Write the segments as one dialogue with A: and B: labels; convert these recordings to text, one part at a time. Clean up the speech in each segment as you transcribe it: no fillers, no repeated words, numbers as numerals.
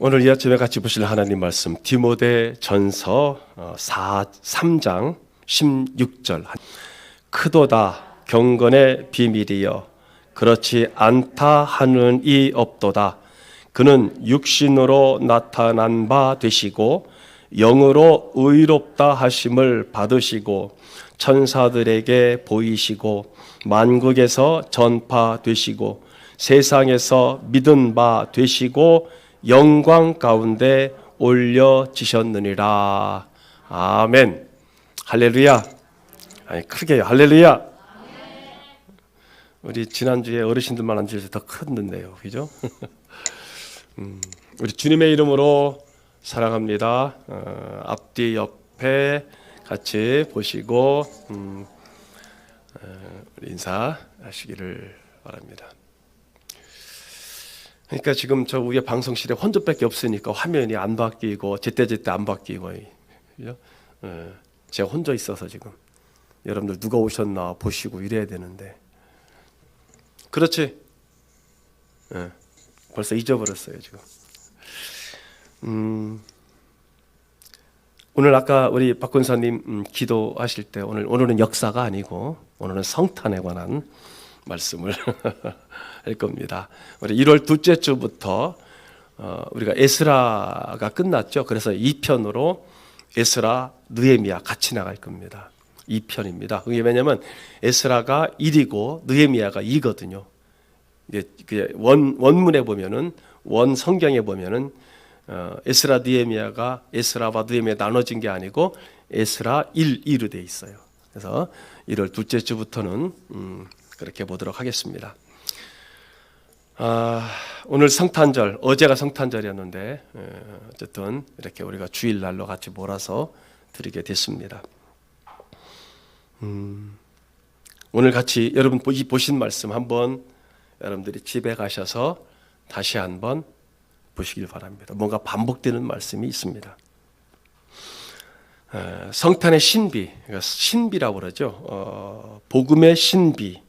A: 오늘 이 아침에 같이 보실 하나님 말씀 디모데 전서 3장 16절. 크도다 경건의 비밀이여 그렇지 않다 하는 이 없도다. 그는 육신으로 나타난 바 되시고 영으로 의롭다 하심을 받으시고 천사들에게 보이시고 만국에서 전파되시고 세상에서 믿은 바 되시고 영광 가운데 올려지셨느니라. 아멘. 할렐루야. 아니 크게요. 할렐루야. 우리 지난주에 어르신들만 앉아서 더 컸는데요. 그죠? 우리 주님의 이름으로 사랑합니다. 앞뒤 옆에 같이 보시고 우리 인사하시기를 바랍니다. 그러니까 지금 저 우리 방송실에 혼접밖에 없으니까 화면이 안 바뀌고 제때제때 안 바뀌고, 그죠? 제가 혼자 있어서 지금 여러분들 누가 오셨나 보시고 이래야 되는데, 그렇지? 벌써 잊어버렸어요 지금. 오늘 아까 우리 박 권사님 기도하실 때 오늘은 역사가 아니고 오늘은 성탄에 관한 말씀을 할 겁니다. 우리 1월 둘째 주부터 우리가 에스라가 끝났죠. 그래서 2편으로 에스라, 느헤미야 같이 나갈 겁니다. 2편입니다. 그게 왜냐하면 에스라가 1이고 느헤미야가 2거든요. 이게 원문에 보면은 원 성경에 보면은 에스라 느헤미야가 에스라와 느헤미야 나눠진 게 아니고 에스라 1로 돼 있어요. 그래서 1월 둘째 주부터는 그렇게 보도록 하겠습니다. 오늘 성탄절, 어제가 성탄절이었는데 어쨌든 이렇게 우리가 주일날로 같이 몰아서 드리게 됐습니다. 오늘 같이 여러분 보신 말씀 한번 여러분들이 집에 가셔서 다시 한번 보시길 바랍니다. 뭔가 반복되는 말씀이 있습니다. 성탄의 신비, 그러니까 신비라고 그러죠. 복음의 신비,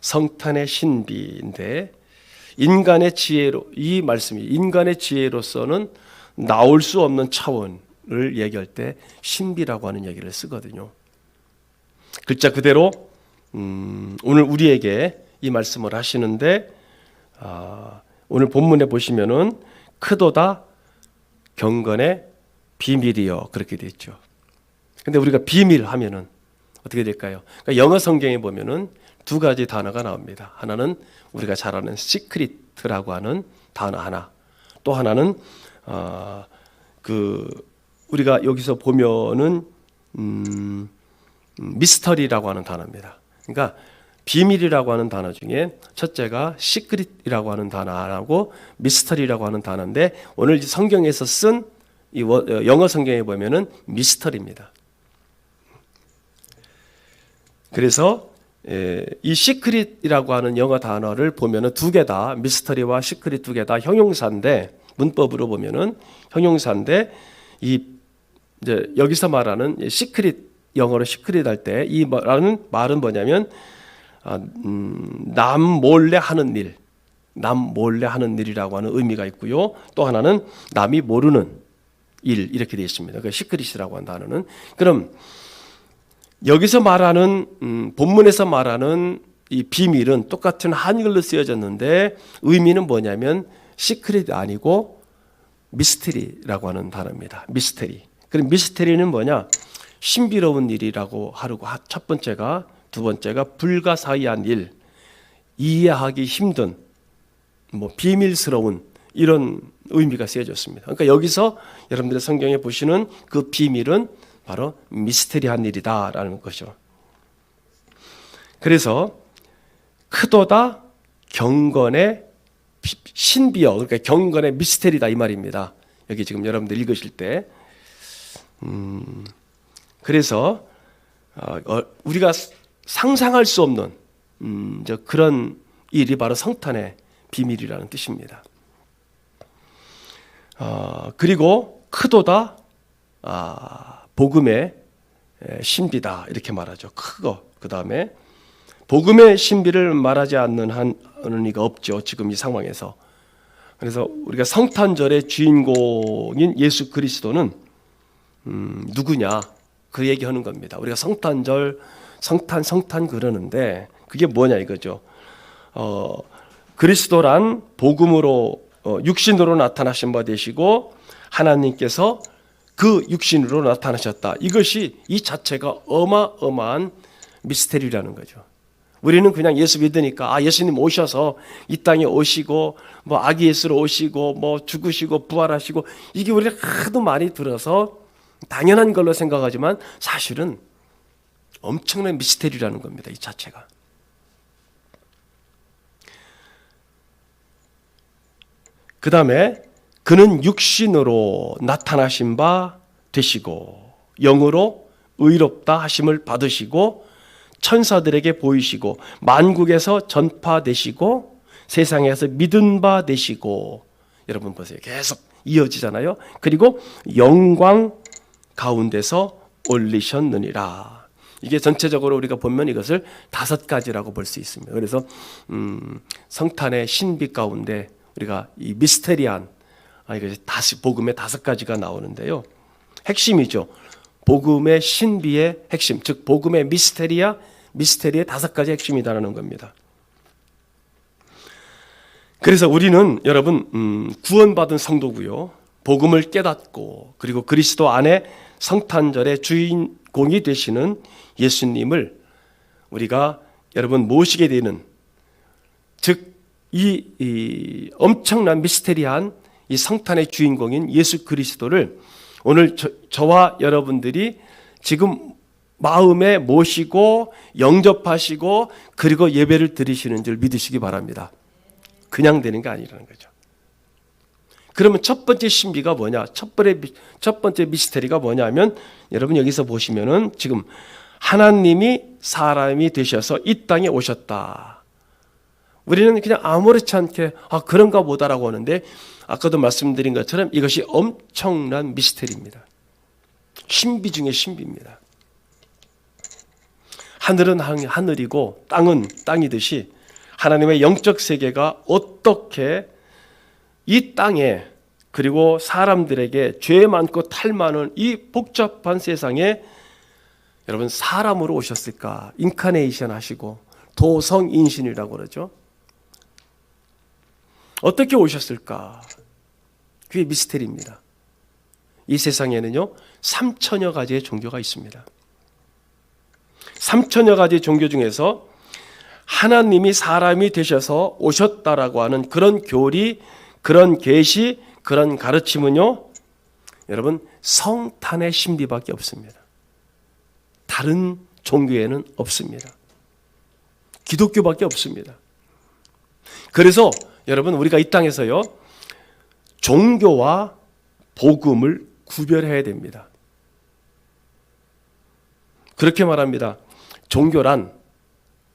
A: 성탄의 신비인데 인간의 지혜로, 이 말씀이 인간의 지혜로서는 나올 수 없는 차원을 얘기할 때 신비라고 하는 얘기를 쓰거든요. 글자 그대로 오늘 우리에게 이 말씀을 하시는데 오늘 본문에 보시면은 크도다 경건의 비밀이요 그렇게 되어 있죠. 근데 우리가 비밀 하면은 어떻게 될까요? 그러니까 영어 성경에 보면은 두 가지 단어가 나옵니다. 하나는 우리가 잘 아는 시크릿이라고 하는 단어 하나, 또 하나는 우리가 여기서 보면은 미스터리라고 하는 단어입니다. 그러니까 비밀이라고 하는 단어 중에 첫째가 시크릿이라고 하는 단어하고 미스터리라고 하는 단어인데 오늘 성경에서 쓴 이 영어 성경에 보면은 미스터리입니다. 그래서 이 시크릿이라고 하는 영어 단어를 보면은 두 개 다 미스터리와 시크릿 두 개 다 형용사인데 문법으로 보면은 형용사인데 이제 여기서 말하는 시크릿 영어로 시크릿 할 때 이 말은 뭐냐면 남 몰래 하는 일, 남 몰래 하는 일이라고 하는 의미가 있고요. 또 하나는 남이 모르는 일 이렇게 되어 있습니다. 그 시크릿이라고 하는 단어는 그럼 여기서 말하는 본문에서 말하는 이 비밀은 똑같은 한글로 쓰여졌는데 의미는 뭐냐면 시크릿이 아니고 미스테리라고 하는 단어입니다. 미스테리. 그럼 미스테리는 뭐냐? 신비로운 일이라고 하고 첫 번째가 두 번째가 불가사의한 일, 이해하기 힘든 비밀스러운 이런 의미가 쓰여졌습니다. 그러니까 여기서 여러분들의 성경에 보시는 그 비밀은 바로 미스테리한 일이다라는 것이죠. 그래서 크도다 경건의 신비여, 그러니까 경건의 미스테리다 이 말입니다. 여기 지금 여러분들 읽으실 때, 그래서 우리가 상상할 수 없는 그런 일이 바로 성탄의 비밀이라는 뜻입니다. 그리고 크도다 복음의 신비다 이렇게 말하죠. 크고 그 다음에 복음의 신비를 말하지 않는 이가 없죠. 지금 이 상황에서 그래서 우리가 성탄절의 주인공인 예수 그리스도는 누구냐? 그 얘기하는 겁니다. 우리가 성탄절, 성탄 그러는데 그게 뭐냐 이거죠. 그리스도란 복음으로 육신으로 나타나신 바 되시고 하나님께서 그 육신으로 나타나셨다. 이것이 이 자체가 어마어마한 미스테리라는 거죠. 우리는 그냥 예수 믿으니까 예수님 오셔서 이 땅에 오시고 뭐 아기 예수로 오시고 뭐 죽으시고 부활하시고 이게 우리가 하도 많이 들어서 당연한 걸로 생각하지만 사실은 엄청난 미스테리라는 겁니다. 이 자체가. 그 다음에 그는 육신으로 나타나신 바 되시고 영으로 의롭다 하심을 받으시고 천사들에게 보이시고 만국에서 전파되시고 세상에서 믿은 바 되시고 여러분 보세요. 계속 이어지잖아요. 그리고 영광 가운데서 올리셨느니라. 이게 전체적으로 우리가 보면 이것을 5가지라고 볼 수 있습니다. 그래서 성탄의 신비 가운데 우리가 이 미스테리한 이것이 복음의 5가지가 나오는데요. 핵심이죠. 복음의 신비의 핵심, 즉 복음의 미스테리의 5가지 핵심이다라는 겁니다. 그래서 우리는 여러분 구원받은 성도고요. 복음을 깨닫고 그리고 그리스도 안에 성탄절의 주인공이 되시는 예수님을 우리가 여러분 모시게 되는, 즉 이 엄청난 미스테리한 이 성탄의 주인공인 예수 그리스도를 오늘 저와 여러분들이 지금 마음에 모시고 영접하시고 그리고 예배를 드리시는 줄 믿으시기 바랍니다. 그냥 되는 게 아니라는 거죠. 그러면 첫 번째 신비가 뭐냐? 첫 번째 미스테리가 뭐냐면 여러분 여기서 보시면은 지금 하나님이 사람이 되셔서 이 땅에 오셨다. 우리는 그냥 아무렇지 않게 그런가 보다라고 하는데 아까도 말씀드린 것처럼 이것이 엄청난 미스테리입니다. 신비 중에 신비입니다. 하늘은 하늘이고 땅은 땅이듯이 하나님의 영적 세계가 어떻게 이 땅에 그리고 사람들에게 죄 많고 탈 많은 이 복잡한 세상에 여러분 사람으로 오셨을까? 인카네이션 하시고 도성인신이라고 그러죠. 어떻게 오셨을까? 그게 미스테리입니다. 이 세상에는요 3천여 가지의 종교가 있습니다. 3천여 가지 종교 중에서 하나님이 사람이 되셔서 오셨다라고 하는 그런 교리, 그런 계시, 그런 가르침은요 여러분 성탄의 신비밖에 없습니다. 다른 종교에는 없습니다. 기독교밖에 없습니다. 그래서 여러분 우리가 이 땅에서요 종교와 복음을 구별해야 됩니다. 그렇게 말합니다. 종교란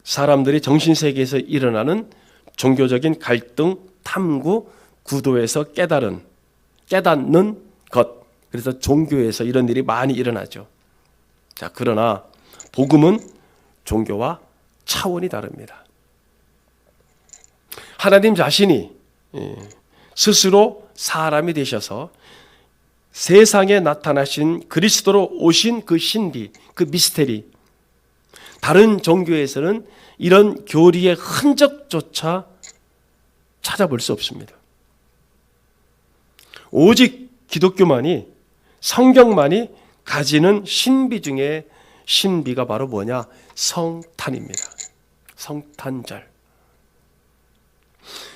A: 사람들이 정신세계에서 일어나는 종교적인 갈등, 탐구, 구도에서 깨닫는 것. 그래서 종교에서 이런 일이 많이 일어나죠. 자, 그러나 복음은 종교와 차원이 다릅니다. 하나님 자신이 스스로 사람이 되셔서 세상에 나타나신 그리스도로 오신 그 신비, 그 미스테리, 다른 종교에서는 이런 교리의 흔적조차 찾아볼 수 없습니다. 오직 기독교만이, 성경만이 가지는 신비 중에 신비가 바로 뭐냐? 성탄입니다. 성탄절.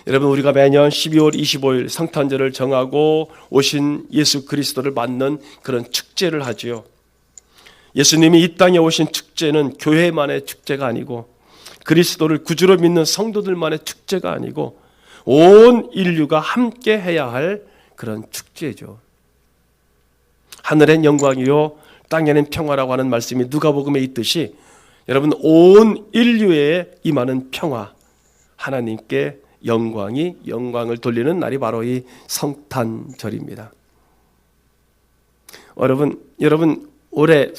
A: 여러분 우리가 매년 12월 25일 성탄절을 정하고 오신 예수 그리스도를 맞는 그런 축제를 하지요. 예수님이 이 땅에 오신 축제는 교회만의 축제가 아니고 그리스도를 구주로 믿는 성도들만의 축제가 아니고 온 인류가 함께 해야 할 그런 축제죠. 하늘엔 영광이요 땅에는 평화라고 하는 말씀이 누가복음에 있듯이 여러분 온 인류에 임하는 평화, 하나님께 영광을 돌리는 날이 바로 이 성탄절입니다. 여러분 올해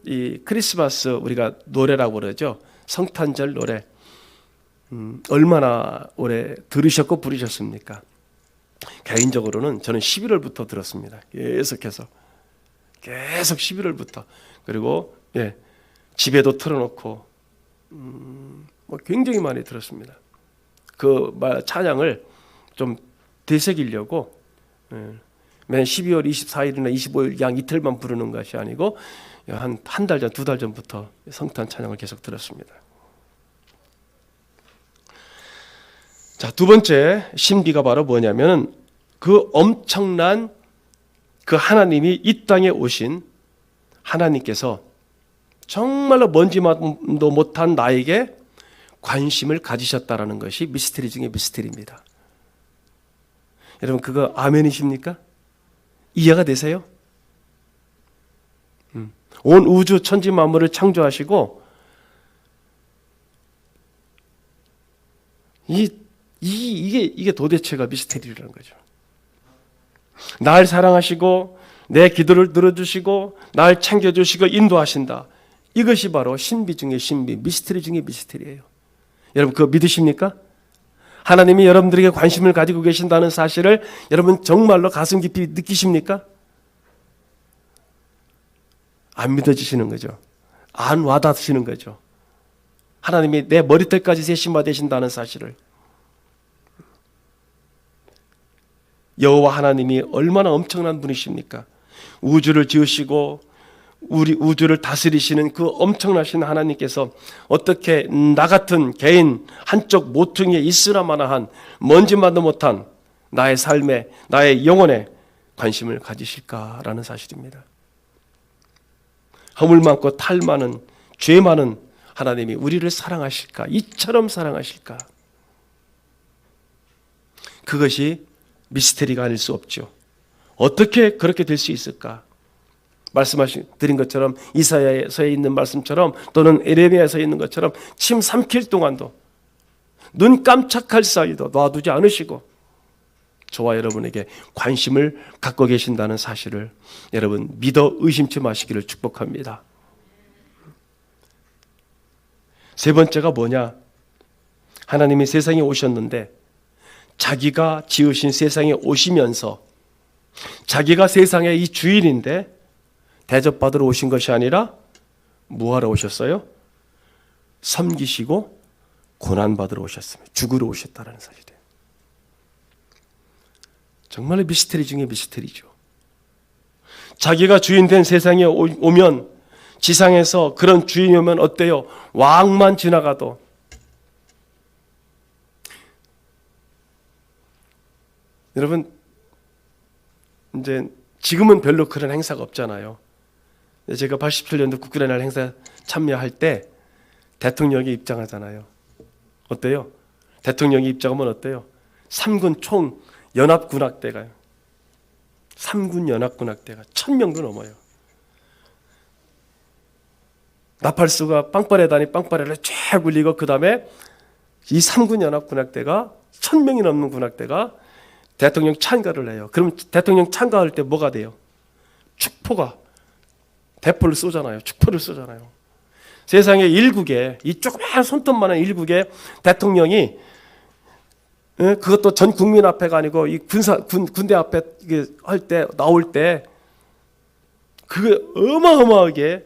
A: 이 크리스마스 우리가 노래라고 그러죠. 성탄절 노래 얼마나 올해 들으셨고 부르셨습니까? 개인적으로는 저는 11월부터 들었습니다. 계속해서. 계속 11월부터. 그리고 집에도 틀어놓고 굉장히 많이 들었습니다. 그 찬양을 좀 되새기려고 매년 12월 24일이나 25일 양 이틀만 부르는 것이 아니고 한 달 전, 두 달 전부터 성탄 찬양을 계속 들었습니다. 자, 두 번째 신비가 바로 뭐냐면은 그 엄청난 그 하나님이 이 땅에 오신 하나님께서 정말로 먼지만도 못한 나에게 관심을 가지셨다라는 것이 미스터리 중에 미스터리입니다. 여러분 그거 아멘이십니까? 이해가 되세요? 온 우주 천지 만물을 창조하시고 이게 도대체가 미스터리라는 거죠. 날 사랑하시고 내 기도를 들어주시고 날 챙겨주시고 인도하신다. 이것이 바로 신비 중의 신비, 미스터리 중의 미스터리예요. 여러분 그거 믿으십니까? 하나님이 여러분들에게 관심을 가지고 계신다는 사실을 여러분 정말로 가슴 깊이 느끼십니까? 안 믿어지시는 거죠. 안 와닿으시는 거죠. 하나님이 내 머리털까지 세심화 되신다는 사실을. 여호와 하나님이 얼마나 엄청난 분이십니까? 우주를 지으시고 우리 우주를 다스리시는 그 엄청나신 하나님께서 어떻게 나 같은 개인 한쪽 모퉁이에 있으나마나한 먼지만도 못한 나의 삶에, 나의 영혼에 관심을 가지실까라는 사실입니다. 허물 많고 탈 많은, 죄 많은 하나님이 우리를 사랑하실까? 이처럼 사랑하실까? 그것이 미스터리가 아닐 수 없죠. 어떻게 그렇게 될 수 있을까? 말씀드린 것처럼 이사야서에 있는 말씀처럼 또는 에레미야서에 있는 것처럼 침 삼킬 동안도 눈 깜짝할 사이도 놔두지 않으시고 저와 여러분에게 관심을 갖고 계신다는 사실을 여러분 믿어 의심치 마시기를 축복합니다. 세 번째가 뭐냐? 하나님이 세상에 오셨는데 자기가 지으신 세상에 오시면서 자기가 세상의 이 주인인데 대접받으러 오신 것이 아니라 뭐하러 오셨어요? 섬기시고 고난받으러 오셨습니다. 죽으러 오셨다는 사실이에요. 정말 미스터리 중에 미스터리죠. 자기가 주인 된 세상에 오면 지상에서 그런 주인이 오면 어때요? 왕만 지나가도 여러분 이제 지금은 별로 그런 행사가 없잖아요. 제가 87년도 국군의 날 행사 참여할 때 대통령이 입장하잖아요. 어때요? 대통령이 입장하면 어때요? 3군 총 연합군악대가요. 3군 연합군악대가 1000명도 넘어요. 나팔수가 빵빠레다니 빵빠레를 쫙 굴리고 그 다음에 이 3군 연합군악대가 1000명이 넘는 군악대가 대통령 찬가를 해요. 그럼 대통령 찬가할 때 뭐가 돼요? 축포가 대포를 쏘잖아요. 축포를 쏘잖아요. 세상에 일국에 이 조그마한 손톱만한 일국에 대통령이 그것도 전 국민 앞에가 아니고 이 군대 앞에 할 때 나올 때 그게 어마어마하게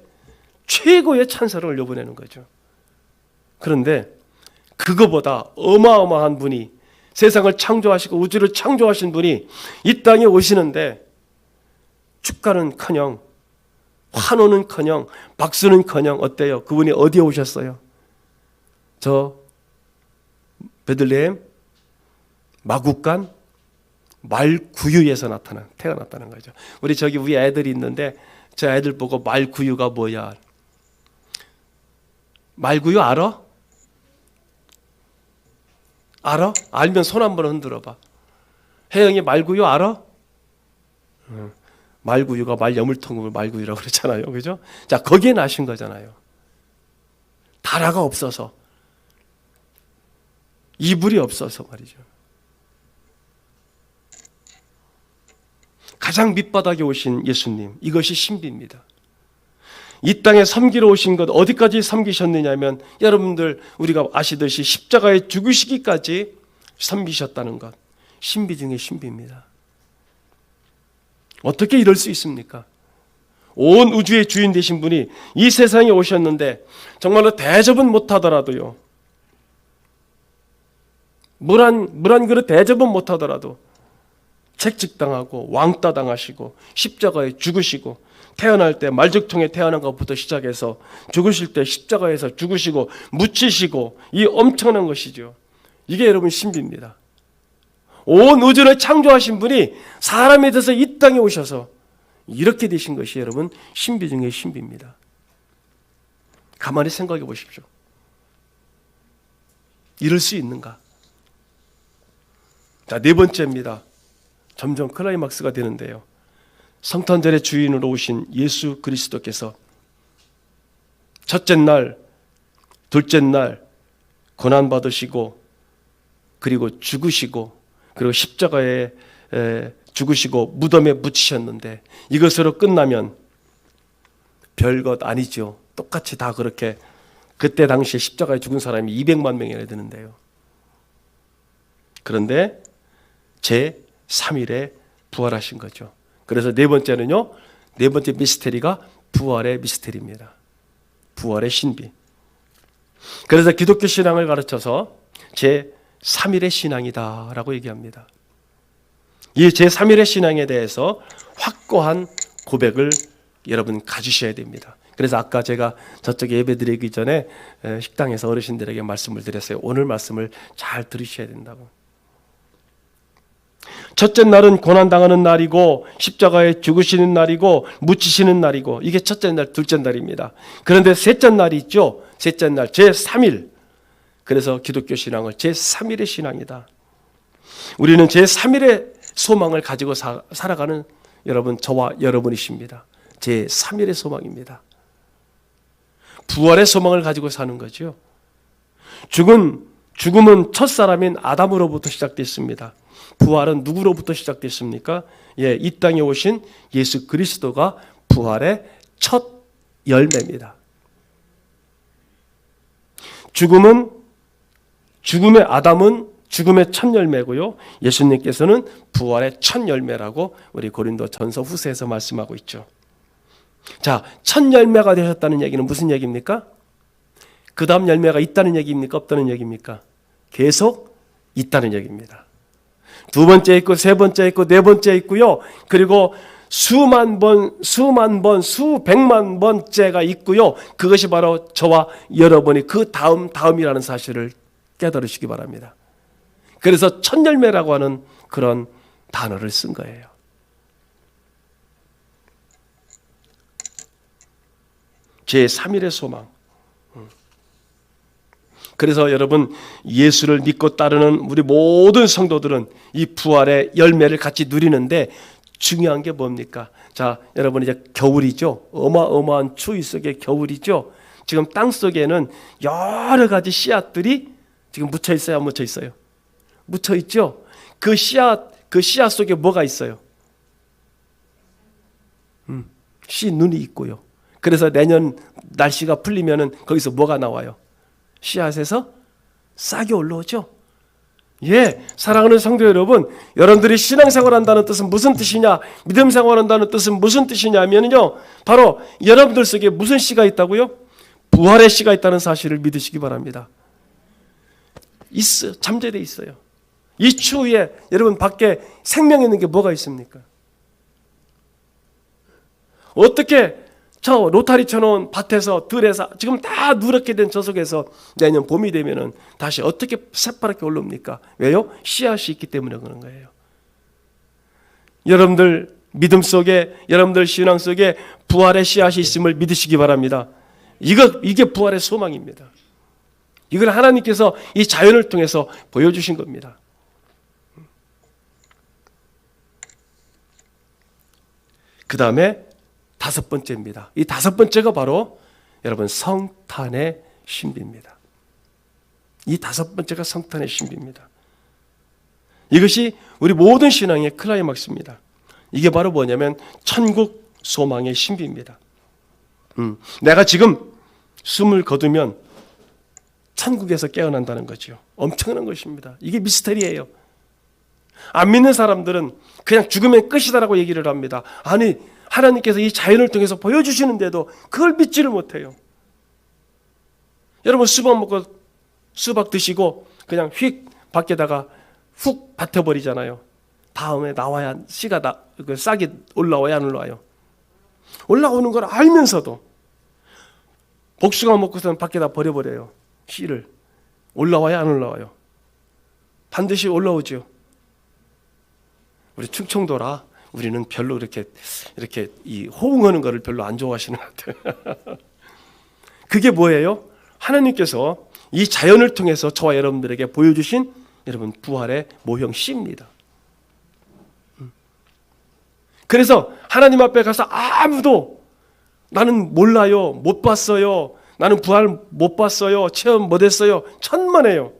A: 최고의 찬사를 올려보내는 거죠. 그런데 그거보다 어마어마한 분이 세상을 창조하시고 우주를 창조하신 분이 이 땅에 오시는데 축가는커녕 환호는커녕 박수는커녕 어때요? 그분이 어디에 오셨어요? 저 베들레헴 마국간 말구유에서 태어났다는 거죠. 우리 저기 위에 애들이 있는데 저 애들 보고 말구유가 뭐야? 말구유 알아? 알아? 알면 손 한번 흔들어 봐. 혜영이 말구유 알아? 말구유가 말여물통을 말구유라고 그랬잖아요. 그죠? 자, 거기에 나신 거잖아요. 다라가 없어서 이불이 없어서 말이죠. 가장 밑바닥에 오신 예수님, 이것이 신비입니다. 이 땅에 섬기러 오신 것 어디까지 섬기셨느냐면 여러분들 우리가 아시듯이 십자가에 죽으시기까지 섬기셨다는 것. 신비 중에 신비입니다. 어떻게 이럴 수 있습니까? 온 우주의 주인 되신 분이 이 세상에 오셨는데 정말로 대접은 못하더라도요, 물 한 그릇 대접은 못하더라도 책직당하고 왕따 당하시고 십자가에 죽으시고, 태어날 때 말죽통에 태어난 것부터 시작해서 죽으실 때 십자가에서 죽으시고 묻히시고, 이 엄청난 것이죠. 이게 여러분 신비입니다. 온 우주를 창조하신 분이 사람이 돼서 이 땅에 오셔서 이렇게 되신 것이 여러분 신비 중에 신비입니다. 가만히 생각해 보십시오. 이럴 수 있는가? 자, 네 번째입니다. 점점 클라이막스가 되는데요. 성탄절의 주인으로 오신 예수 그리스도께서 첫째 날, 둘째 날 고난받으시고, 그리고 죽으시고, 그리고 십자가에 죽으시고 무덤에 묻히셨는데, 이것으로 끝나면 별것 아니죠. 똑같이 다 그렇게, 그때 당시에 십자가에 죽은 사람이 200만 명이나 되는데요. 그런데 제3일에 부활하신 거죠. 그래서 네 번째는요, 네 번째 미스테리가 부활의 미스테리입니다. 부활의 신비. 그래서 기독교 신앙을 가르쳐서 제3일의 신앙이다 라고 얘기합니다. 이 제3일의 신앙에 대해서 확고한 고백을 여러분 가지셔야 됩니다. 그래서 아까 제가 저쪽에 예배 드리기 전에 식당에서 어르신들에게 말씀을 드렸어요. 오늘 말씀을 잘 들으셔야 된다고. 첫째 날은 고난당하는 날이고, 십자가에 죽으시는 날이고, 묻히시는 날이고, 이게 첫째 날, 둘째 날입니다. 그런데 셋째 날이 있죠. 셋째 날 제3일. 그래서 기독교 신앙을 제3일의 신앙이다. 우리는 제3일의 소망을 가지고 살아가는 여러분, 저와 여러분이십니다. 제3일의 소망입니다. 부활의 소망을 가지고 사는 거죠. 죽음은 첫사람인 아담으로부터 시작됐습니다. 부활은 누구로부터 시작됐습니까? 이 땅에 오신 예수 그리스도가 부활의 첫 열매입니다. 죽음의 아담은 죽음의 첫 열매고요, 예수님께서는 부활의 첫 열매라고 우리 고린도전서 후서에서 말씀하고 있죠. 자, 첫 열매가 되셨다는 얘기는 무슨 얘기입니까? 그 다음 열매가 있다는 얘기입니까? 없다는 얘기입니까? 계속 있다는 얘기입니다. 두 번째 있고, 세 번째 있고, 네 번째 있고요. 그리고 수만 번, 수백만 번째가 있고요. 그것이 바로 저와 여러분이 그 다음이라는 사실을 깨달으시기 바랍니다. 그래서 첫 열매라고 하는 그런 단어를 쓴 거예요. 제3일의 소망. 그래서 여러분, 예수를 믿고 따르는 우리 모든 성도들은 이 부활의 열매를 같이 누리는데, 중요한 게 뭡니까? 자, 여러분, 이제 겨울이죠. 어마어마한 추위 속에 겨울이죠. 지금 땅 속에는 여러 가지 씨앗들이 지금 묻혀 있어요, 안 묻혀 있어요? 묻혀 있죠. 그 씨앗 속에 뭐가 있어요? 씨 눈이 있고요. 그래서 내년 날씨가 풀리면은 거기서 뭐가 나와요? 씨앗에서 싹이 올라오죠. 사랑하는 성도 여러분, 여러분들이 신앙생활 한다는 뜻은 무슨 뜻이냐, 믿음생활 한다는 뜻은 무슨 뜻이냐면요, 바로 여러분들 속에 무슨 씨가 있다고요? 부활의 씨가 있다는 사실을 믿으시기 바랍니다. 잠재되어 있어요. 이 추위에 여러분 밖에 생명 있는 게 뭐가 있습니까? 어떻게 저 로타리 쳐놓은 밭에서, 들에서 지금 다 누렇게 된 저 속에서 내년 봄이 되면은 다시 어떻게 새파랗게 올라옵니까? 왜요? 씨앗이 있기 때문에 그런 거예요. 여러분들 믿음 속에, 여러분들 신앙 속에 부활의 씨앗이 있음을 믿으시기 바랍니다. 이게 부활의 소망입니다. 이걸 하나님께서 이 자연을 통해서 보여주신 겁니다. 그 다음에 다섯 번째입니다. 이 다섯 번째가 바로 여러분 성탄의 신비입니다. 이 다섯 번째가 성탄의 신비입니다. 이것이 우리 모든 신앙의 클라이막스입니다. 이게 바로 뭐냐면 천국 소망의 신비입니다. 내가 지금 숨을 거두면 천국에서 깨어난다는 거죠. 엄청난 것입니다. 이게 미스터리예요. 안 믿는 사람들은 그냥 죽으면 끝이다라고 얘기를 합니다. 아니, 하나님께서 이 자연을 통해서 보여주시는데도 그걸 믿지를 못해요. 여러분, 수박 먹고 수박 드시고 그냥 휙 밖에다가 훅 밭어버리잖아요. 다음에 나와야 씨가 그 싹이 올라와야 안 올라와요? 올라오는 걸 알면서도 복숭아 먹고서는 밖에다 버려버려요. 씨를. 올라와야 안 올라와요? 반드시 올라오죠. 우리 충청도라 우리는 별로 이렇게 이 호응하는 거를 별로 안 좋아하시는 것 같아요. 그게 뭐예요? 하나님께서 이 자연을 통해서 저와 여러분들에게 보여주신 여러분 부활의 모형 씨입니다. 그래서 하나님 앞에 가서 아무도 나는 몰라요, 못 봤어요, 나는 부활 못 봤어요, 체험 못 했어요, 천만에요.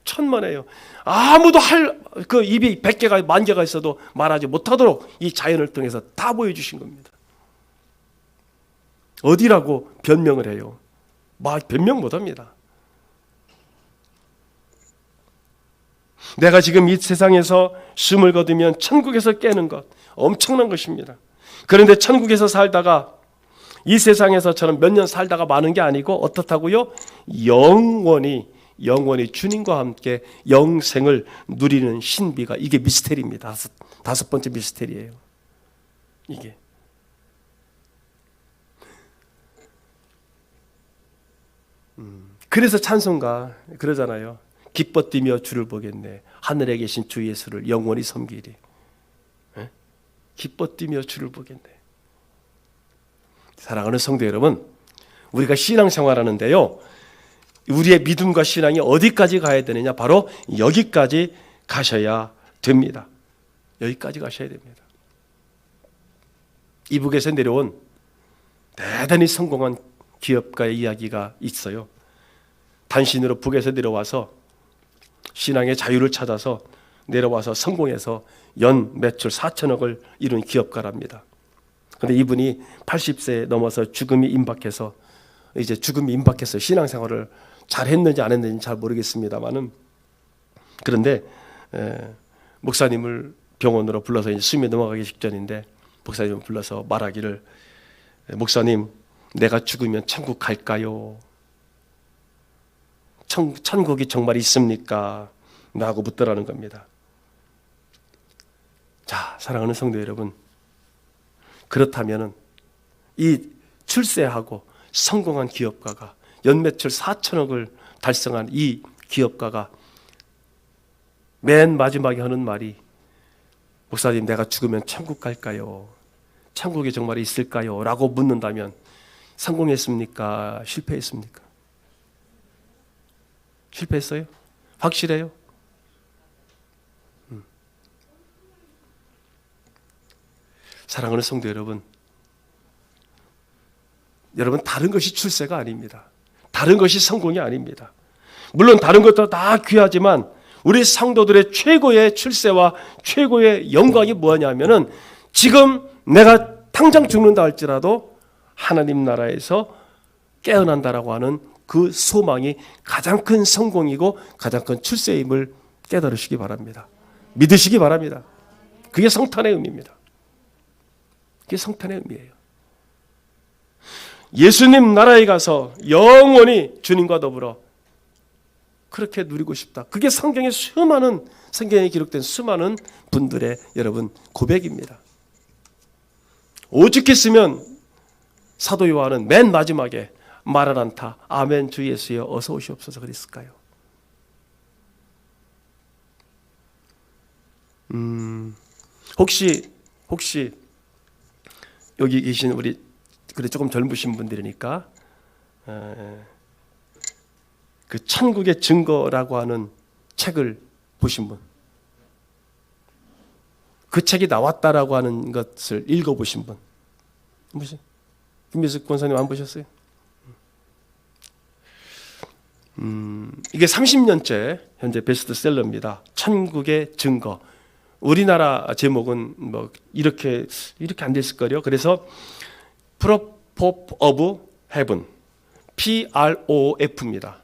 A: 천만에요. 아무도 할 그 입이 100개가 10,000개가 있어도 말하지 못하도록 이 자연을 통해서 다 보여주신 겁니다. 어디라고 변명을 해요? 변명 못합니다. 내가 지금 이 세상에서 숨을 거두면 천국에서 깨는 것 엄청난 것입니다. 그런데 천국에서 살다가 이 세상에서처럼 몇 년 살다가 마는 게 아니고 어떻다고요? 영원히 주님과 함께 영생을 누리는 신비가, 이게 미스테리입니다. 다섯 번째 미스테리예요. 이게. 그래서 찬송가 그러잖아요. 기뻐 뛰며 주를 보겠네. 하늘에 계신 주 예수를 영원히 섬기리. 기뻐 뛰며 주를 보겠네. 사랑하는 성도 여러분, 우리가 신앙생활하는데요, 우리의 믿음과 신앙이 어디까지 가야 되느냐? 바로 여기까지 가셔야 됩니다. 여기까지 가셔야 됩니다. 이북에서 내려온 대단히 성공한 기업가의 이야기가 있어요. 단신으로 북에서 내려와서 신앙의 자유를 찾아서 내려와서 성공해서 연 매출 4천억을 이룬 기업가랍니다. 그런데 이분이 80세에 넘어서 죽음이 임박해서 신앙생활을 잘 했는지 안 했는지 잘 모르겠습니다만은, 그런데 목사님을 병원으로 불러서 이제 숨이 넘어가기 직전인데 목사님을 불러서 말하기를, 목사님, 내가 죽으면 천국 갈까요? 천국이 정말 있습니까? 라고 묻더라는 겁니다. 자, 사랑하는 성도 여러분, 그렇다면은 이 출세하고 성공한 기업가가 연매출 4천억을 달성한 이 기업가가 맨 마지막에 하는 말이, 목사님, 내가 죽으면 천국 갈까요? 천국이 정말 있을까요? 라고 묻는다면 성공했습니까? 실패했습니까? 실패했어요? 확실해요? 사랑하는 성도 여러분, 다른 것이 출세가 아닙니다. 다른 것이 성공이 아닙니다. 물론 다른 것도 다 귀하지만 우리 성도들의 최고의 출세와 최고의 영광이 뭐냐면은, 지금 내가 당장 죽는다 할지라도 하나님 나라에서 깨어난다라고 하는 그 소망이 가장 큰 성공이고 가장 큰 출세임을 깨달으시기 바랍니다. 믿으시기 바랍니다. 그게 성탄의 의미입니다. 그게 성탄의 의미예요. 예수님 나라에 가서 영원히 주님과 더불어 그렇게 누리고 싶다. 그게 성경에 기록된 수많은 분들의 여러분 고백입니다. 오죽했으면 사도 요한은 맨 마지막에 마라난타, 아멘 주 예수여 어서 오시옵소서 그랬을까요? 혹시 여기 계신 우리 조금 젊으신 분들이니까 그 천국의 증거라고 하는 책을 보신 분, 그 책이 나왔다라고 하는 것을 읽어보신 분, 김미숙 권사님 안 보셨어요? 이게 30년째 현재 베스트셀러입니다. 천국의 증거. 우리나라 제목은 뭐 이렇게 안 됐을 거예요. 그래서 Proof of Heaven, PROF입니다.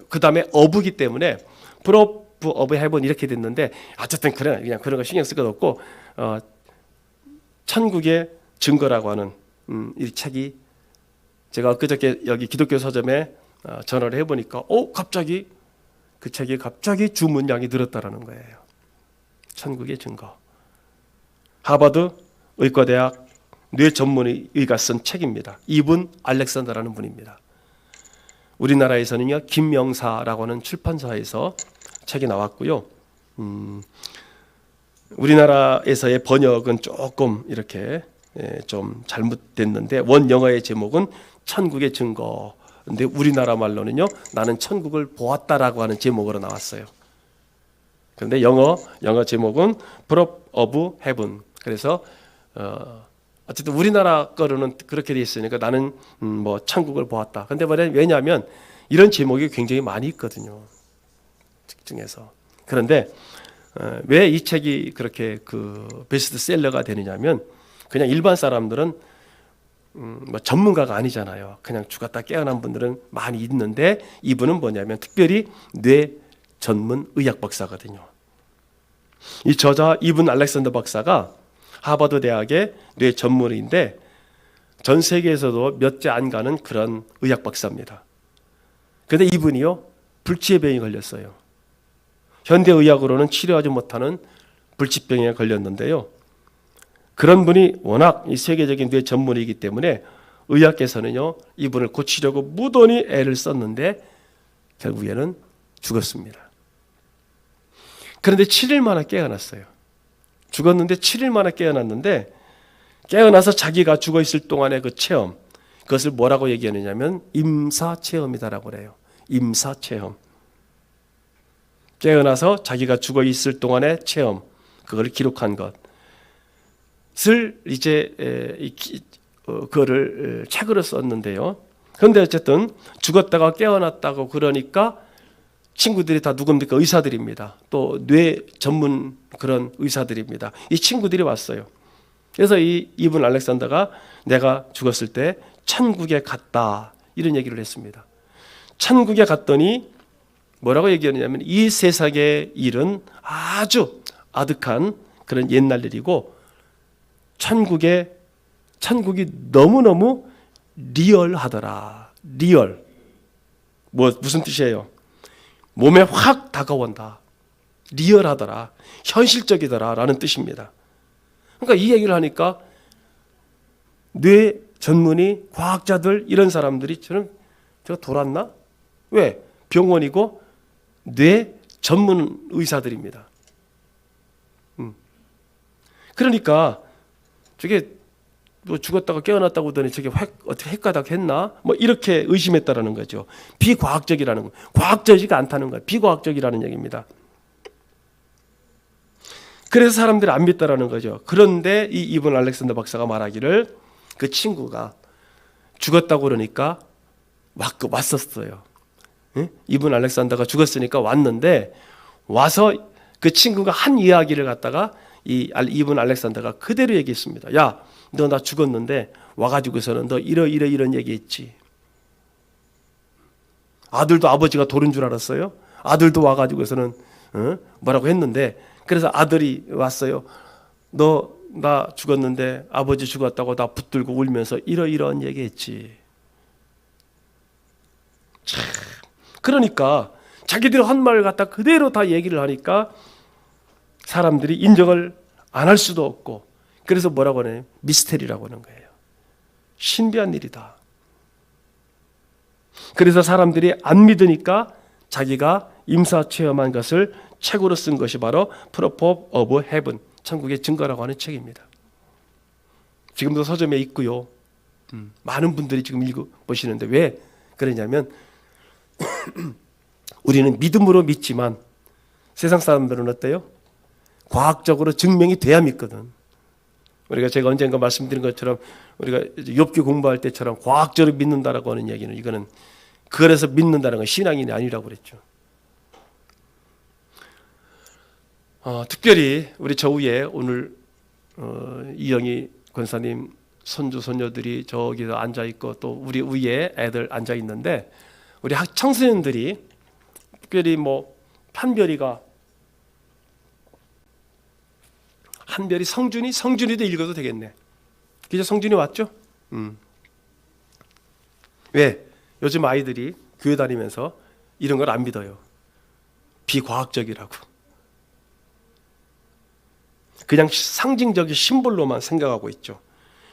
A: 그 다음에 of이기 때문에 Proof 오브 헤븐 이렇게 됐는데 어쨌든 그냥 그런 거 신경 쓸 것 없고 천국의 증거라고 하는 이 책이 제가 엊그저께 여기 기독교 서점에 전화를 해보니까 갑자기 그 책이 갑자기 주문량이 늘었다라는 거예요. 천국의 증거. 하버드 의과대학 뇌전문의가 쓴 책입니다. 이분 알렉산더라는 분입니다. 우리나라에서는요 김명사라고 하는 출판사에서 책이 나왔고요. 우리나라에서의 번역은 조금 이렇게 좀 잘못됐는데 원영어의 제목은 천국의 증거. 근데 우리나라 말로는요 나는 천국을 보았다라고 하는 제목으로 나왔어요. 그런데 영어 제목은 Proof of Heaven. 그래서 어쨌든 우리나라 거로는 그렇게 돼 있으니까 나는 뭐 천국을 보았다. 근데 왜냐하면 이런 제목이 굉장히 많이 있거든요. 중에서. 그런데 왜 이 책이 그렇게 그 베스트셀러가 되느냐면 그냥 일반 사람들은 뭐 전문가가 아니잖아요. 그냥 죽었다 깨어난 분들은 많이 있는데 이분은 뭐냐면 특별히 뇌 전문 의학 박사거든요. 이 저자 이분 알렉산더 박사가 하버드 대학의 뇌 전문의인데 전 세계에서도 몇 째 안 가는 그런 의학 박사입니다. 그런데 이분이요 불치병에 걸렸어요. 현대 의학으로는 치료하지 못하는 불치병에 걸렸는데요. 그런 분이 워낙 이 세계적인 뇌 전문의이기 때문에 의학계에서는요 이분을 고치려고 무던히 애를 썼는데 결국에는 죽었습니다. 그런데 7일 만에 깨어났어요. 죽었는데 7일 만에 깨어났는데 깨어나서 자기가 죽어 있을 동안의 그 체험, 그것을 뭐라고 얘기하느냐면 임사체험이다라고 그래요. 임사체험. 깨어나서 자기가 죽어 있을 동안의 체험, 그걸 기록한 것을 이제 그거를 책으로 썼는데요. 그런데 어쨌든 죽었다가 깨어났다고 그러니까 친구들이 다 누굽니까? 의사들입니다. 또 뇌 전문 그런 의사들입니다. 이 친구들이 왔어요. 그래서 이분 알렉산더가 내가 죽었을 때 천국에 갔다 이런 얘기를 했습니다. 천국에 갔더니 뭐라고 얘기하느냐면 이 세상의 일은 아주 아득한 그런 옛날 일이고 천국이 너무너무 리얼하더라. 리얼. 무슨 뜻이에요? 몸에 확 다가온다. 리얼하더라. 현실적이더라 라는 뜻입니다. 그러니까 이 얘기를 하니까 뇌 전문의, 과학자들 이런 사람들이 제가 돌았나? 왜? 병원이고 뇌 전문 의사들입니다. 그러니까 저게 뭐 죽었다가 깨어났다고 하더니 저게 어떻게 헷가닥 했나? 뭐 이렇게 의심했다라는 거죠. 비과학적이라는 거. 과학적이지가 않다는 거예요. 비과학적이라는 얘기입니다. 그래서 사람들이 안 믿다라는 거죠. 그런데 이분 알렉산더 박사가 말하기를 그 친구가 죽었다고 그러니까 왔었어요. 이분 알렉산더가 죽었으니까 왔는데 와서 그 친구가 한 이야기를 갖다가 이분 알렉산더가 그대로 얘기했습니다. 야, 너 나 죽었는데 와가지고서는 너 이런 얘기했지. 아들도 아버지가 돌은 줄 알았어요. 아들도 와가지고서는 뭐라고 했는데 그래서 아들이 왔어요. 너 나 죽었는데 아버지 죽었다고 나 붙들고 울면서 이런 얘기했지. 참. 그러니까 자기들 한 말을 갖다 그대로 다 얘기를 하니까 사람들이 인정을 안 할 수도 없고 그래서 뭐라고 하냐면 미스테리라고 하는 거예요. 신비한 일이다. 그래서 사람들이 안 믿으니까 자기가 임사 체험한 것을 책으로 쓴 것이 바로 Proof of Heaven, 천국의 증거라고 하는 책입니다. 지금도 서점에 있고요. 많은 분들이 지금 읽어보시는데 왜 그러냐면 우리는 믿음으로 믿지만 세상 사람들은 어때요? 과학적으로 증명이 돼야 믿거든. 제가 언젠가 말씀드린 것처럼 우리가 욥기 공부할 때처럼 과학적으로 믿는다라고 하는 얘기는 이거는 그래서 믿는다는 건 신앙이 아니라고 그랬죠. 특별히 우리 저 위에 오늘 이영희 권사님 손주 손녀들이 저기서 앉아 있고 또 우리 위에 애들 앉아 있는데 우리 청소년들이 특별히 뭐 판별이가 한별이 성준이도 읽어도 되겠네. 그죠? 성준이 왔죠? 왜? 요즘 아이들이 교회 다니면서 이런 걸 안 믿어요. 비과학적이라고. 그냥 상징적인 심볼로만 생각하고 있죠.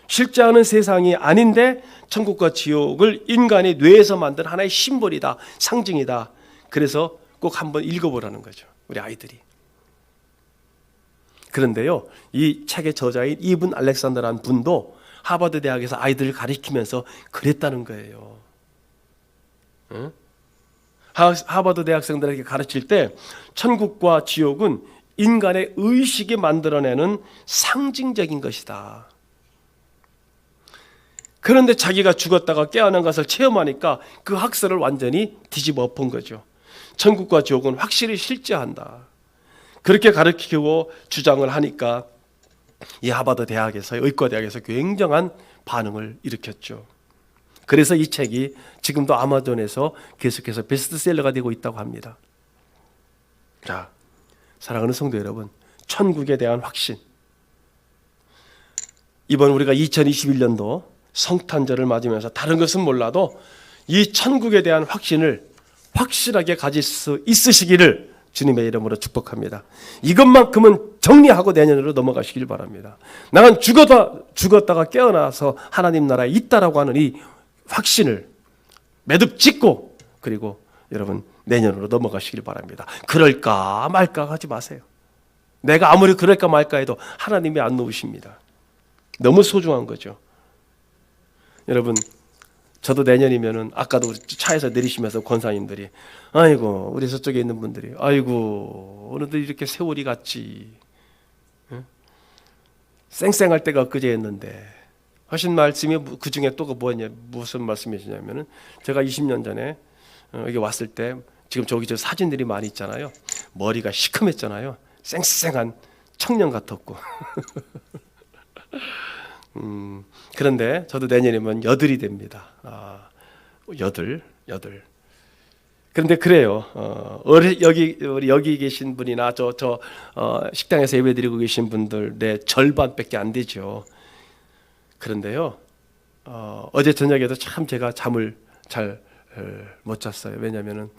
A: 실제하는 세상이 아닌데 천국과 지옥을 인간의 뇌에서 만든 하나의 심볼이다, 상징이다. 그래서 꼭 한번 읽어보라는 거죠, 우리 아이들이. 그런데요, 이 책의 저자인 이븐 알렉산더라는 분도 하버드 대학에서 아이들을 가르치면서 그랬다는 거예요. 응? 하버드 대학생들에게 가르칠 때 천국과 지옥은 인간의 의식이 만들어내는 상징적인 것이다. 그런데 자기가 죽었다가 깨어난 것을 체험하니까 그 학설을 완전히 뒤집어 엎은 거죠. 천국과 지옥은 확실히 실제한다. 그렇게 가르치고 주장을 하니까 이 하버드 대학에서, 의과대학에서 굉장한 반응을 일으켰죠. 그래서 이 책이 지금도 아마존에서 계속해서 베스트셀러가 되고 있다고 합니다. 자, 사랑하는 성도 여러분, 천국에 대한 확신. 이번 우리가 2021년도 성탄절을 맞으면서 다른 것은 몰라도 이 천국에 대한 확신을 확실하게 가질 수 있으시기를 주님의 이름으로 축복합니다. 이것만큼은 정리하고 내년으로 넘어가시길 바랍니다. 나는 죽었다가 깨어나서 하나님 나라에 있다라고 하는 이 확신을 매듭 짓고, 그리고 여러분 내년으로 넘어가시길 바랍니다. 그럴까 말까 하지 마세요. 내가 아무리 그럴까 말까 해도 하나님이 안 놓으십니다. 너무 소중한 거죠. 여러분, 저도 내년이면은, 아까도 차에서 내리시면서 권사님들이, 아이고 우리 저쪽에 있는 분들이, 아이고 오늘도 이렇게 세월이 갔지, 응? 쌩쌩할 때가 엊그제였는데 하신 말씀이, 그 중에 또 뭐냐, 무슨 말씀이시냐면은, 제가 20년 전에 여기 왔을 때, 지금 저기 저 사진들이 많이 있잖아요. 머리가 시커맸잖아요. 쌩쌩한 청년 같았고. 그런데 저도 내년이면 8이 됩니다. 여덟. 그런데 그래요. 우리 여기 계신 분이나 식당에서 예배드리고 계신 분들 내 절반밖에 안 되죠. 그런데요, 어제 저녁에도 참 제가 잠을 잘 못 잤어요. 왜냐하면은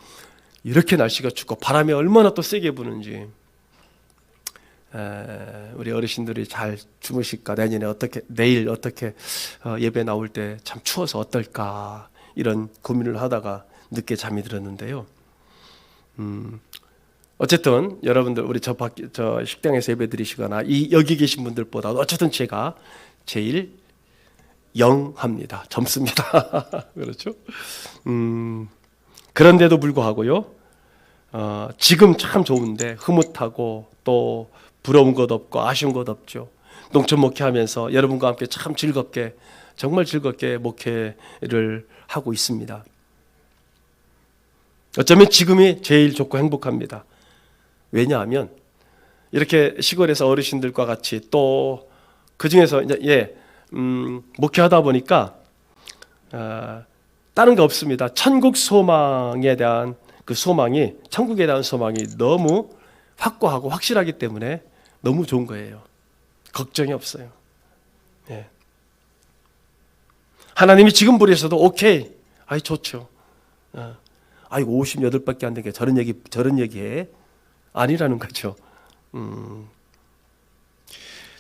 A: 이렇게 날씨가 춥고 바람이 얼마나 또 세게 부는지. 우리 어르신들이 잘 주무실까, 내일 어떻게 예배 나올 때 참 추워서 어떨까, 이런 고민을 하다가 늦게 잠이 들었는데요. 어쨌든 여러분들, 우리 저 식당에서 예배 드리시거나 여기 계신 분들보다 어쨌든 제가 제일 영합니다. 젊습니다. 그렇죠? 그런데도 불구하고요, 지금 참 좋은데 흐뭇하고 또 부러운 것 없고 아쉬운 것 없죠. 농촌 목회하면서 여러분과 함께 참 즐겁게, 정말 즐겁게 목회를 하고 있습니다. 어쩌면 지금이 제일 좋고 행복합니다. 왜냐하면 이렇게 시골에서 어르신들과 같이 또 그 중에서 이제 목회하다 보니까 다른 거 없습니다. 천국 소망에 대한 그 소망이, 천국에 대한 소망이 너무 확고하고 확실하기 때문에 너무 좋은 거예요. 걱정이 없어요. 예. 하나님이 지금 부르셔도 오케이, 아이 좋죠. 아이고 58밖에 안 되게 저런 얘기해, 아니라는 거죠.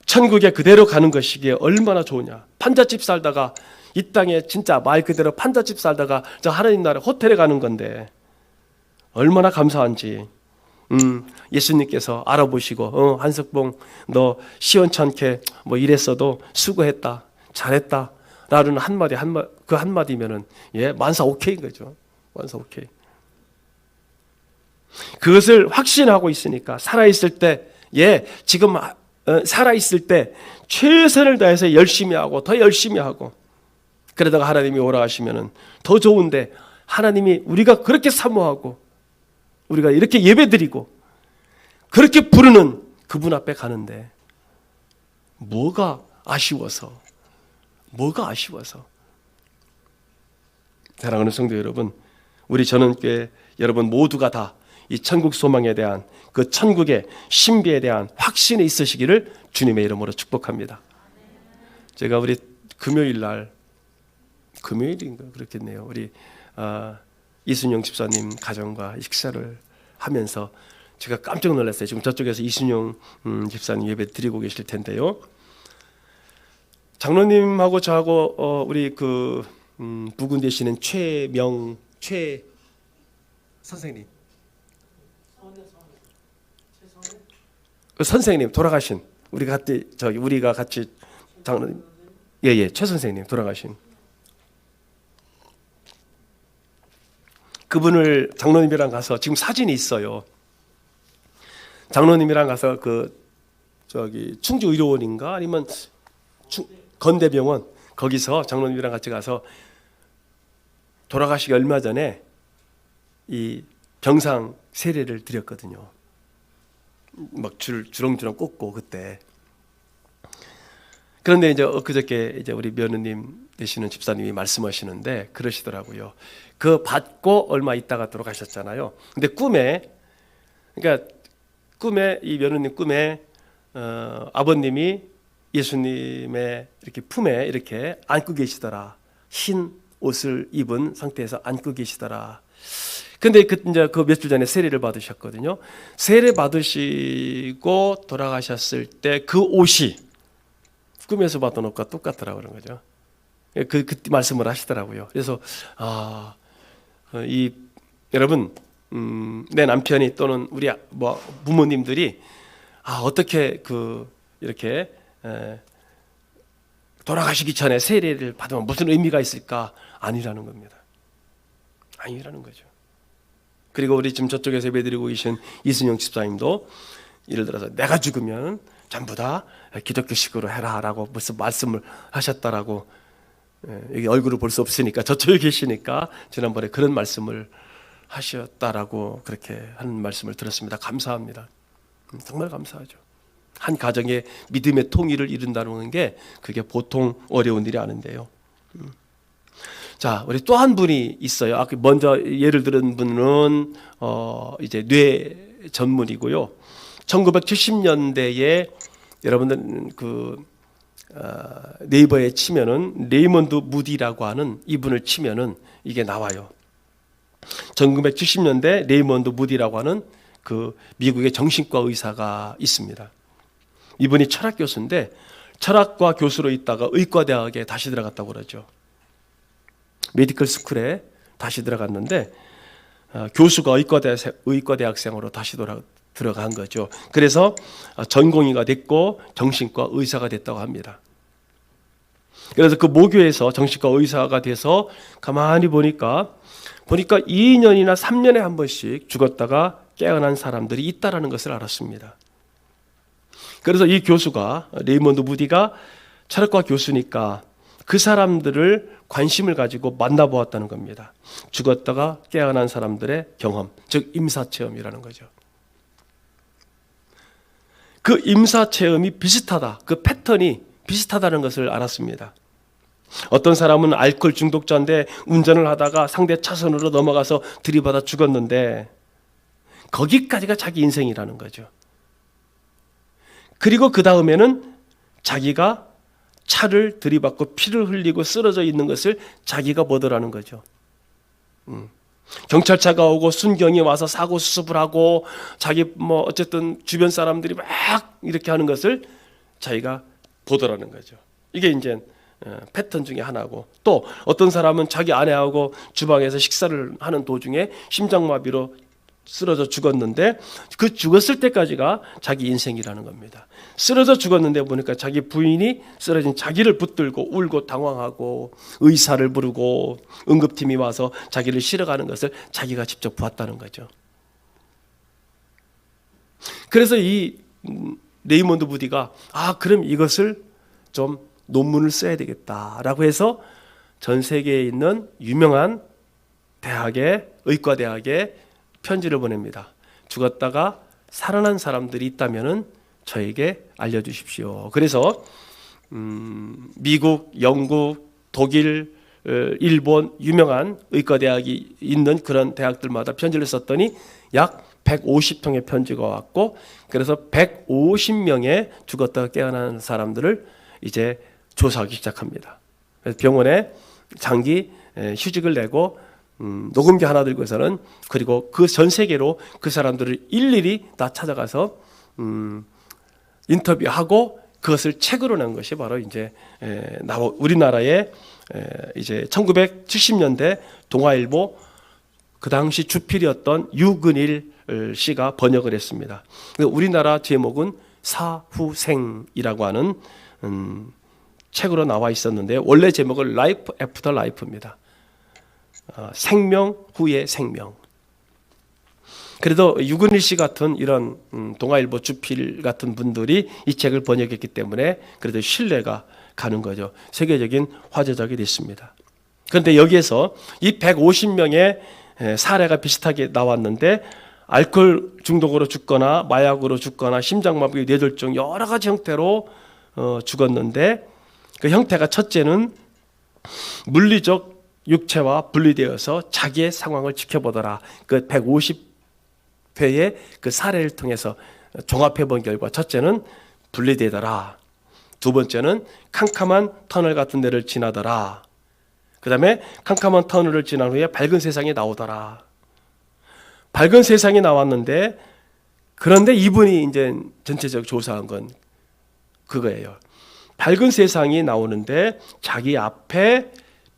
A: 천국에 그대로 가는 것이기에 얼마나 좋으냐. 판잣집 살다가, 이 땅에 진짜 말 그대로 판잣집 살다가 저 하나님 나라 호텔에 가는 건데 얼마나 감사한지. 예수님께서 알아보시고, 한석봉 너 시원찮게 뭐 이랬어도 수고했다, 잘했다 라는 그 한마디면은 만사 오케이인 거죠. 만사 오케이. 그것을 확신하고 있으니까 살아있을 때, 지금 살아있을 때 최선을 다해서 열심히 하고 더 열심히 하고, 그러다가 하나님이 오라 하시면은 더 좋은데, 하나님이 우리가 그렇게 사모하고 우리가 이렇게 예배드리고 그렇게 부르는 그분 앞에 가는데 뭐가 아쉬워서. 사랑하는 성도 여러분, 우리 전원교회 여러분 모두가 다 이 천국 소망에 대한 그 천국의 신비에 대한 확신이 있으시기를 주님의 이름으로 축복합니다. 제가 우리 금요일인가 그렇겠네요. 우리 이순영 집사님 가정과 식사를 하면서 제가 깜짝 놀랐어요. 지금 저쪽에서 이순영 집사님 예배 드리고 계실 텐데요. 장로님하고 저하고 우리 부군 되시는 최 선생님, 선생님 돌아가신 우리가 같이 장로님 최 선생님 돌아가신 그분을 장로님이랑 가서 지금 사진이 있어요. 장로님이랑 가서 충주의료원인가 아니면 건대병원 거기서 장로님이랑 같이 가서 돌아가시기 얼마 전에 이 병상 세례를 드렸거든요. 막 주렁주렁 꽂고 그때. 그런데 이제 엊그저께 이제 우리 며느님 되시는 집사님이 말씀하시는데 그러시더라고요. 그 받고 얼마 있다가 돌아가셨잖아요. 근데 꿈에 이 며느님 꿈에 아버님이 예수님의 이렇게 품에 이렇게 안고 계시더라. 흰 옷을 입은 상태에서 안고 계시더라. 근데 이제 그 몇 주 전에 세례를 받으셨거든요. 세례 받으시고 돌아가셨을 때 그 옷이 꿈에서 봤던 옷과 똑같더라고 그런 거죠. 그 말씀을 하시더라고요. 그래서 여러분 내 남편이 또는 우리 부모님들이 어떻게 이렇게 돌아가시기 전에 세례를 받으면 무슨 의미가 있을까? 아니라는 겁니다. 아니라는 거죠. 그리고 우리 지금 저쪽에서 예배드리고 계신 이순영 집사님도 예를 들어서 내가 죽으면 전부 다 기독교식으로 해라라고 무슨 말씀을 하셨다라고 여기 얼굴을 볼 수 없으니까 저쪽에 계시니까 지난번에 그런 말씀을 하셨다라고 그렇게 하는 말씀을 들었습니다. 감사합니다. 정말 감사하죠. 한 가정의 믿음의 통일을 이룬다는 게 그게 보통 어려운 일이 아닌데요. 자, 우리 또 한 분이 있어요. 아까 먼저 예를 들은 분은 이제 뇌 전문이고요. 1970년대에 여러분들 네이버에 치면은 레이먼드 무디라고 하는 이분을 치면은 이게 나와요. 1970년대 레이먼드 무디라고 하는 미국의 정신과 의사가 있습니다. 이분이 철학 교수인데 철학과 교수로 있다가 의과대학에 다시 들어갔다고 그러죠. 메디컬 스쿨에 다시 들어갔는데 교수가 의과대학생으로 다시 들어간 거죠. 그래서 전공의가 됐고 정신과 의사가 됐다고 합니다. 그래서 그 모교에서 정신과 의사가 돼서 가만히 보니까 2년이나 3년에 한 번씩 죽었다가 깨어난 사람들이 있다라는 것을 알았습니다. 그래서 이 교수가 레이먼드 무디가 철학과 교수니까 그 사람들을 관심을 가지고 만나보았다는 겁니다. 죽었다가 깨어난 사람들의 경험, 즉 임사체험이라는 거죠. 그 임사체험이 비슷하다, 그 패턴이 비슷하다는 것을 알았습니다. 어떤 사람은 알코올 중독자인데 운전을 하다가 상대 차선으로 넘어가서 들이받아 죽었는데 거기까지가 자기 인생이라는 거죠. 그리고 그 다음에는 자기가 차를 들이받고 피를 흘리고 쓰러져 있는 것을 자기가 보더라는 거죠. 경찰차가 오고 순경이 와서 사고 수습을 하고 자기 어쨌든 주변 사람들이 막 이렇게 하는 것을 자기가 보더라는 거죠. 이게 이제 패턴 중에 하나고, 또 어떤 사람은 자기 아내하고 주방에서 식사를 하는 도중에 심장마비로 쓰러져 죽었는데 그 죽었을 때까지가 자기 인생이라는 겁니다. 쓰러져 죽었는데 보니까 자기 부인이 쓰러진 자기를 붙들고 울고 당황하고 의사를 부르고 응급팀이 와서 자기를 실어가는 것을 자기가 직접 보았다는 거죠. 그래서 이 레이먼드 무디가 그럼 이것을 좀 논문을 써야 되겠다라고 해서 전 세계에 있는 유명한 의과대학에 편지를 보냅니다. 죽었다가 살아난 사람들이 있다면은 저에게 알려주십시오. 그래서 미국, 영국, 독일, 일본 유명한 의과대학이 있는 그런 대학들마다 편지를 썼더니 약 150통의 편지가 왔고, 그래서 150명의 죽었다가 깨어난 사람들을 이제 조사하기 시작합니다. 그래서 병원에 장기 휴직을 내고 녹음기 하나 들고서는, 그리고 그 전 세계로 그 사람들을 일일이 다 찾아가서 인터뷰하고 그것을 책으로 낸 것이 바로 이제 우리나라의 이제 1970년대 동아일보 그 당시 주필이었던 유근일 씨가 번역을 했습니다. 우리나라 제목은 사후생이라고 하는 책으로 나와 있었는데, 원래 제목은 Life After Life입니다. 생명 후의 생명. 그래도 유근일 씨 같은 이런 동아일보 주필 같은 분들이 이 책을 번역했기 때문에 그래도 신뢰가 가는 거죠. 세계적인 화제작이 됐습니다. 그런데 여기에서 이 150명의 사례가 비슷하게 나왔는데, 알코올 중독으로 죽거나 마약으로 죽거나 심장마비, 뇌졸중 여러 가지 형태로 죽었는데, 그 형태가 첫째는 물리적 육체와 분리되어서 자기의 상황을 지켜보더라. 그 150회의 그 사례를 통해서 종합해 본 결과, 첫째는 분리되더라. 두 번째는 캄캄한 터널 같은 데를 지나더라. 그 다음에 캄캄한 터널을 지난 후에 밝은 세상이 나오더라. 밝은 세상이 나왔는데, 그런데 이분이 이제 전체적 조사한 건 그거예요. 밝은 세상이 나오는데 자기 앞에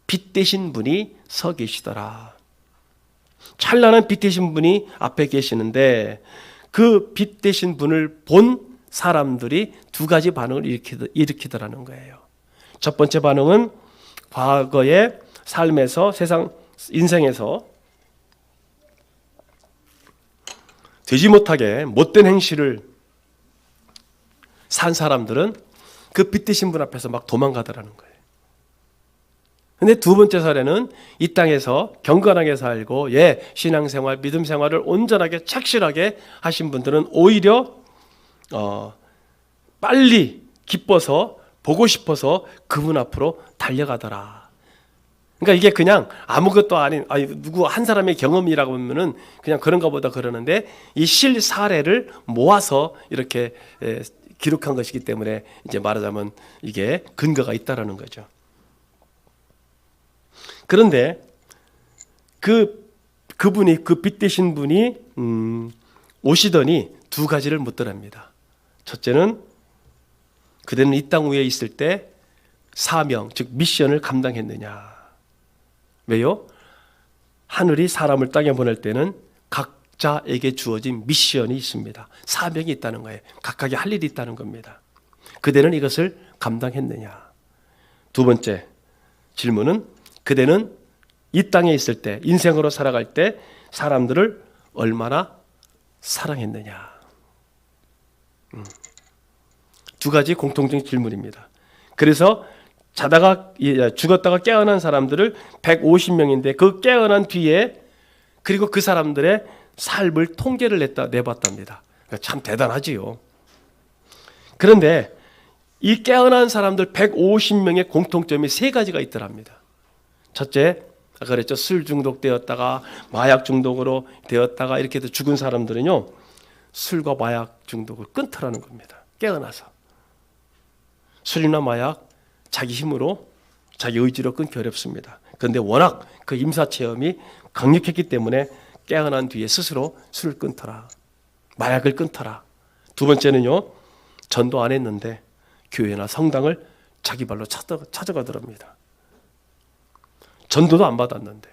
A: 빛 되신 분이 서 계시더라. 찬란한 빛 되신 분이 앞에 계시는데, 그 빛 되신 분을 본 사람들이 두 가지 반응을 일으키더라는 거예요. 첫 번째 반응은 과거의 삶에서, 인생에서 되지 못하게 못된 행실을 산 사람들은 그 빛 되신 분 앞에서 막 도망가더라는 거예요. 근데 두 번째 사례는 이 땅에서 경건하게 살고 신앙생활, 믿음생활을 온전하게 착실하게 하신 분들은 오히려 빨리 기뻐서 보고 싶어서 그분 앞으로 달려가더라. 그러니까 이게 그냥 아무것도 아닌 누구 한 사람의 경험이라고 하면은 그냥 그런가 보다 그러는데, 이 실사례를 모아서 이렇게 기록한 것이기 때문에 이제 말하자면 이게 근거가 있다라는 거죠. 그런데 그분이, 그 빛 되신 분이 오시더니 두 가지를 묻더랍니다. 첫째는 그대는 이 땅 위에 있을 때 사명, 즉 미션을 감당했느냐. 왜요? 하늘이 사람을 땅에 보낼 때는 각자에게 주어진 미션이 있습니다. 사명이 있다는 거예요. 각각의 할 일이 있다는 겁니다. 그대는 이것을 감당했느냐. 두 번째 질문은 그대는 이 땅에 있을 때, 인생으로 살아갈 때 사람들을 얼마나 사랑했느냐. 두 가지 공통적인 질문입니다. 그래서 죽었다가 깨어난 사람들을 150명인데 그 깨어난 뒤에, 그리고 그 사람들의 삶을 통계를 내봤답니다. 참 대단하지요. 그런데 이 깨어난 사람들 150명의 공통점이 세 가지가 있더랍니다. 첫째, 아까 그랬죠. 술 중독되었다가 마약 중독으로 되었다가 이렇게 해서 죽은 사람들은요, 술과 마약 중독을 끊더라는 겁니다. 깨어나서. 술이나 마약 자기 힘으로, 자기 의지로 끊기 어렵습니다. 그런데 워낙 그 임사체험이 강력했기 때문에 깨어난 뒤에 스스로 술을 끊더라, 마약을 끊더라. 두 번째는요, 전도 안 했는데 교회나 성당을 자기 발로 찾아가더랍니다. 전도도 안 받았는데.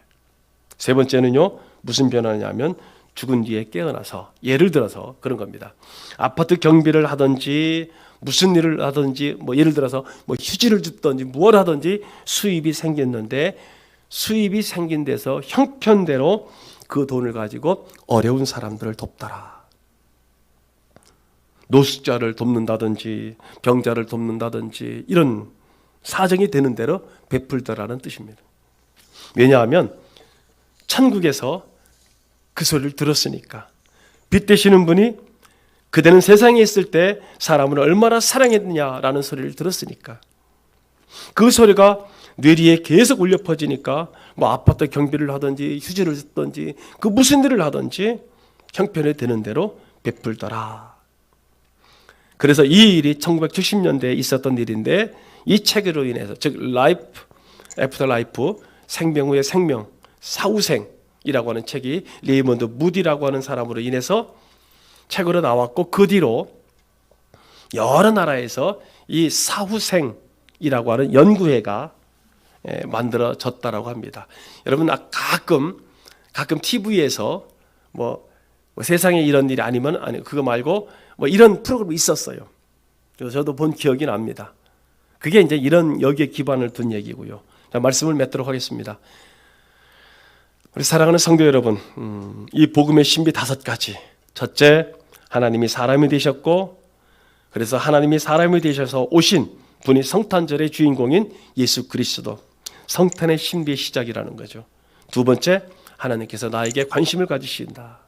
A: 세 번째는요, 무슨 변화냐면 죽은 뒤에 깨어나서, 예를 들어서 그런 겁니다. 아파트 경비를 하든지 무슨 일을 하든지, 예를 들어서 휴지를 줍든지 무엇 하든지 수입이 생겼는데, 수입이 생긴 데서 형편대로 그 돈을 가지고 어려운 사람들을 돕더라. 노숙자를 돕는다든지 병자를 돕는다든지 이런 사정이 되는 대로 베풀더라는 뜻입니다. 왜냐하면 천국에서 그 소리를 들었으니까. 빛 되시는 분이 그대는 세상에 있을 때 사람을 얼마나 사랑했느냐라는 소리를 들었으니까. 그 소리가 뇌리에 계속 울려 퍼지니까 아파트 경비를 하든지 휴지를 줬든지 그 무슨 일을 하든지 형편에 드는 대로 베풀더라. 그래서 이 일이 1970년대에 있었던 일인데 이 책으로 인해서 즉 라이프 애프터 라이프 생명 후의 생명 사후생이라고 하는 책이 레이먼드 무디라고 하는 사람으로 인해서 책으로 나왔고 그 뒤로 여러 나라에서 이 사후생이라고 하는 연구회가 만들어졌다라고 합니다. 여러분 가끔 TV에서 뭐 세상에 이런 일이 아니면 아니 그거 말고 뭐 이런 프로그램이 있었어요. 그래서 저도 본 기억이 납니다. 그게 이제 이런 여기에 기반을 둔 얘기고요. 자, 말씀을 맺도록 하겠습니다. 우리 사랑하는 성도 여러분, 이 복음의 신비 5가지. 첫째, 하나님이 사람이 되셨고 그래서 하나님이 사람이 되셔서 오신 분이 성탄절의 주인공인 예수 그리스도. 성탄의 신비의 시작이라는 거죠. 두 번째, 하나님께서 나에게 관심을 가지신다.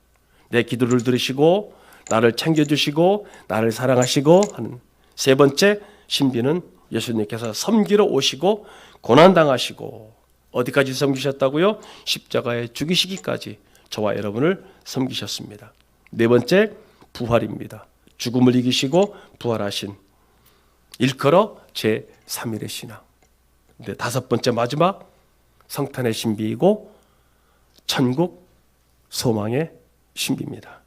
A: 내 기도를 들으시고 나를 챙겨주시고 나를 사랑하시고 하는. 세 번째 신비는 예수님께서 섬기러 오시고 고난당하시고 어디까지 섬기셨다고요? 십자가에 죽이시기까지 저와 여러분을 섬기셨습니다. 네 번째 부활입니다. 죽음을 이기시고 부활하신 일컬어 제3일의 신앙. 근데 다섯 번째 마지막 성탄의 신비이고 천국 소망의 신비입니다.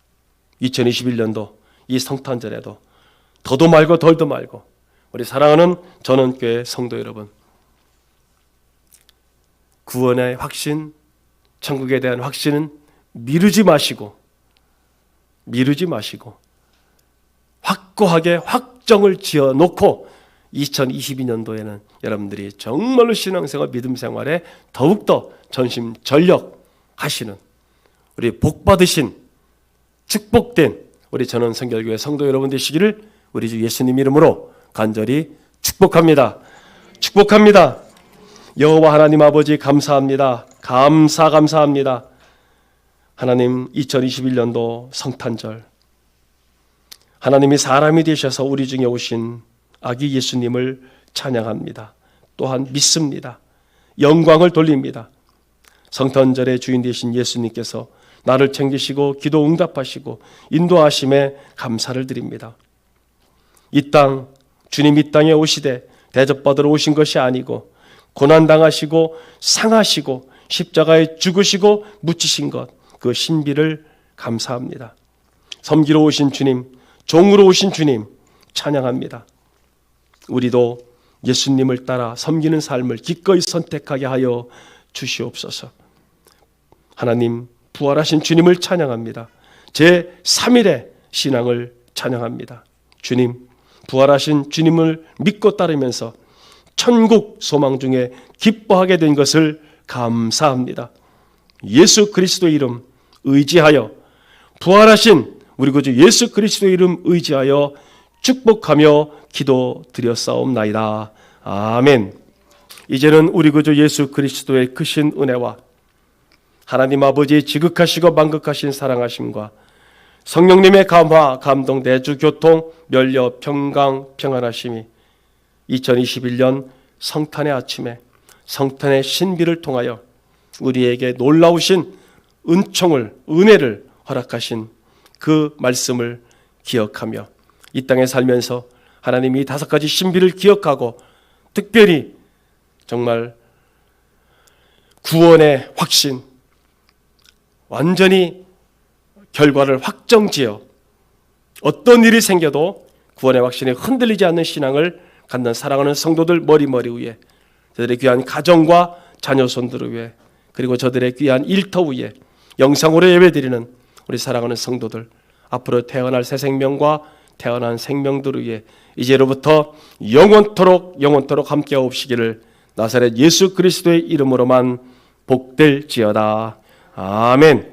A: 2021년도 이 성탄절에도 더도 말고 덜도 말고 우리 사랑하는 전원교회 성도 여러분, 구원의 확신, 천국에 대한 확신은 미루지 마시고 확고하게 확정을 지어놓고 2022년도에는 여러분들이 정말로 신앙생활, 믿음생활에 더욱더 전심전력 하시는 우리 복받으신 축복된 우리 전원성결교회 성도 여러분 되시기를 우리 주 예수님 이름으로 간절히 축복합니다. 여호와 하나님 아버지 감사합니다. 감사합니다. 하나님 2021년도 성탄절 하나님이 사람이 되셔서 우리 중에 오신 아기 예수님을 찬양합니다. 또한 믿습니다. 영광을 돌립니다. 성탄절의 주인 되신 예수님께서 나를 챙기시고 기도 응답하시고 인도하심에 감사를 드립니다. 주님 이 땅에 오시되 대접받으러 오신 것이 아니고 고난당하시고 상하시고 십자가에 죽으시고 묻히신 것, 그 신비를 감사합니다. 섬기러 오신 주님, 종으로 오신 주님 찬양합니다. 우리도 예수님을 따라 섬기는 삶을 기꺼이 선택하게 하여 주시옵소서. 하나님, 부활하신 주님을 찬양합니다. 제3일의 신앙을 찬양합니다. 주님, 부활하신 주님을 믿고 따르면서 천국 소망 중에 기뻐하게 된 것을 감사합니다. 예수 그리스도의 이름 의지하여 부활하신 우리 구주 예수 그리스도의 이름 의지하여 축복하며 기도드렸사옵나이다. 아멘. 이제는 우리 구주 예수 그리스도의 크신 은혜와 하나님 아버지의 지극하시고 만극하신 사랑하심과 성령님의 감화, 감동, 내주, 교통, 멸려, 평강, 평안하심이 2021년 성탄의 아침에 성탄의 신비를 통하여 우리에게 놀라우신 은혜를 허락하신 그 말씀을 기억하며 이 땅에 살면서 하나님이 이 5가지 신비를 기억하고 특별히 정말 구원의 확신, 완전히 결과를 확정지어 어떤 일이 생겨도 구원의 확신에 흔들리지 않는 신앙을 갖는 사랑하는 성도들 머리 위에, 저들의 귀한 가정과 자녀손들을 위해, 그리고 저들의 귀한 일터 위에 영상으로 예배드리는 우리 사랑하는 성도들, 앞으로 태어날 새 생명과 태어난 생명들을 위해 이제로부터 영원토록 함께하옵시기를 나사렛 예수 그리스도의 이름으로만 복될지어다. 아멘.